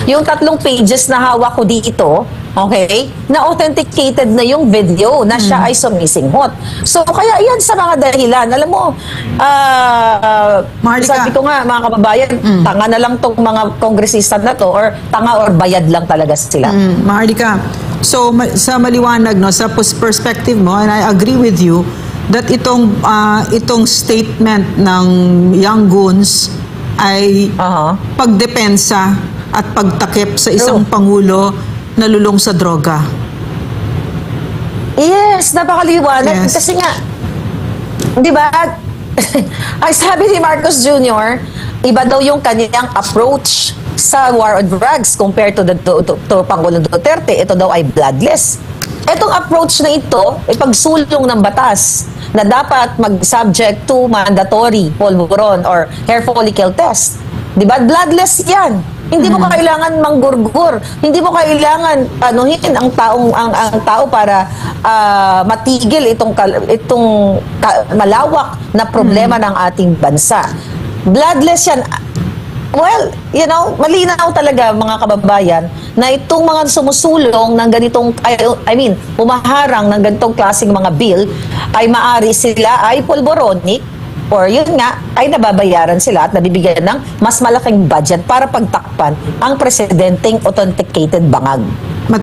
yung 3 pages na hawak ko dito, okay, na authenticated na yung video na siya ay sumisinghot. So, kaya yan sa mga dahilan. Alam mo, sabi ko nga, mga kababayan, tanga na lang tong mga kongresista na to, or tanga or bayad lang talaga sila. Maharlika, so sa maliwanag, no, sa perspective mo, and I agree with you, that itong statement ng Young Guns ay pagdepensa at pagtakip sa isang pangulo na lulong sa droga. Yes, napakaliwanag. Yes. Kasi nga, di ba, ay sabi ni Marcos Jr., iba daw yung kanyang approach sa war on drugs compared to Pangulong Duterte. Ito daw ay bloodless. Itong approach na ito ay pagsulong ng batas na dapat mag-subject to mandatory polvoron or hair follicle test. Di ba? Bloodless yan. Hindi mo kailangan manggurgur. Hindi mo kailangan anuhin ang tao para matigil itong malawak na problema ng ating bansa. Bloodless yan. Well, you know, malinaw talaga mga kababayan na itong mga sumusulong ng ganitong, humaharang ng ganitong klaseng mga bill ay maari sila ay polboronic or yun nga, ay nababayaran sila at nabibigyan ng mas malaking budget para pagtakpan ang presidenteng authenticated bangag.